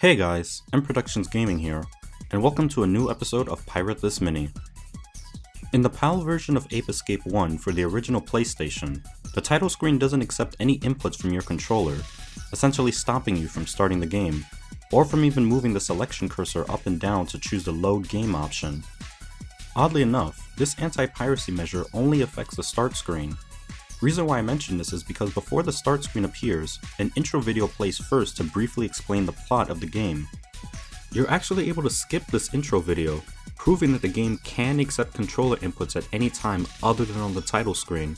Hey guys, MProductions Gaming here, and welcome to a new episode of Pirate This Mini. In the PAL version of Ape Escape 1 for the original PlayStation, the title screen doesn't accept any inputs from your controller, essentially stopping you from starting the game, or from even moving the selection cursor up and down to choose the load game option. Oddly enough, this anti-piracy measure only affects the start screen. Reason why I mention this is because before the start screen appears, an intro video plays first to briefly explain the plot of the game. You're actually able to skip this intro video, proving that the game can accept controller inputs at any time other than on the title screen.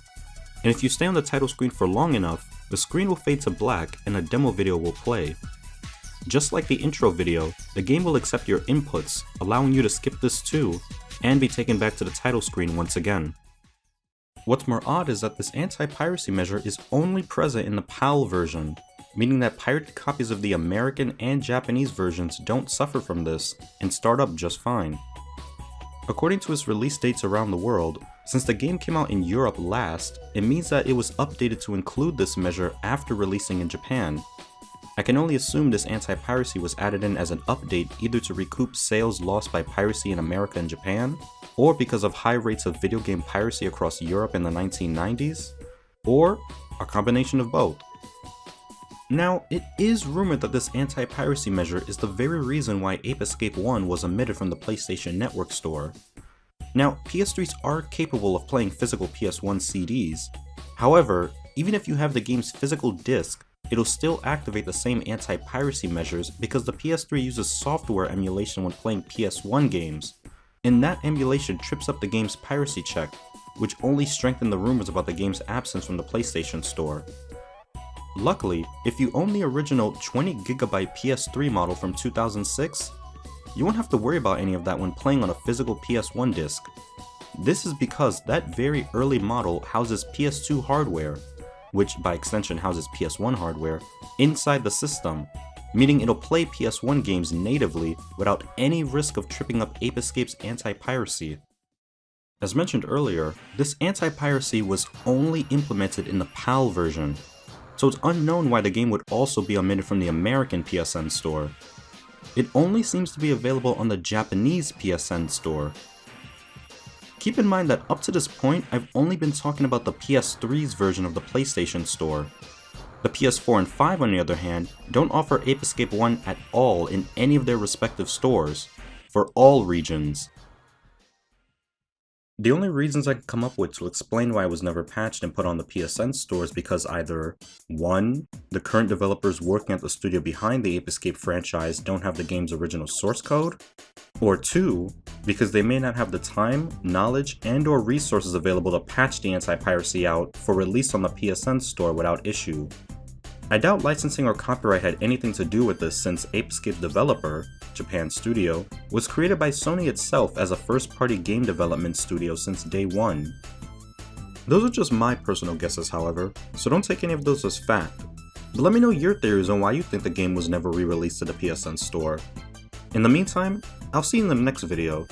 And if you stay on the title screen for long enough, the screen will fade to black and a demo video will play. Just like the intro video, the game will accept your inputs, allowing you to skip this too, and be taken back to the title screen once again. What's more odd is that this anti-piracy measure is only present in the PAL version, meaning that pirated copies of the American and Japanese versions don't suffer from this and start up just fine. According to its release dates around the world, since the game came out in Europe last, it means that it was updated to include this measure after releasing in Japan. I can only assume this anti-piracy was added in as an update either to recoup sales lost by piracy in America and Japan, or because of high rates of video game piracy across Europe in the 1990s, or a combination of both. Now, it is rumored that this anti-piracy measure is the very reason why Ape Escape 1 was omitted from the PlayStation Network store. Now, PS3s are capable of playing physical PS1 CDs. However, even if you have the game's physical disc, it'll still activate the same anti-piracy measures because the PS3 uses software emulation when playing PS1 games, and that emulation trips up the game's piracy check, which only strengthened the rumors about the game's absence from the PlayStation store. Luckily, if you own the original 20GB PS3 model from 2006, you won't have to worry about any of that when playing on a physical PS1 disc. This is because that very early model houses PS2 hardware, which by extension houses PS1 hardware, inside the system, meaning it'll play PS1 games natively without any risk of tripping up Ape Escape's anti-piracy. As mentioned earlier, this anti-piracy was only implemented in the PAL version, so it's unknown why the game would also be omitted from the American PSN store. It only seems to be available on the Japanese PSN store. Keep in mind that up to this point, I've only been talking about the PS3's version of the PlayStation store. The PS4 and 5 on the other hand, don't offer Ape Escape 1 at all in any of their respective stores, for all regions. The only reasons I can come up with to explain why it was never patched and put on the PSN store is because either 1. The current developers working at the studio behind the Ape Escape franchise don't have the game's original source code, or 2. Because they may not have the time, knowledge, and/or resources available to patch the anti-piracy out for release on the PSN store without issue. I doubt licensing or copyright had anything to do with this since Ape Escape's developer, Japan Studio, was created by Sony itself as a first-party game development studio since day one. Those are just my personal guesses, however, so don't take any of those as fact. But let me know your theories on why you think the game was never re-released to the PSN store. In the meantime, I'll see you in the next video.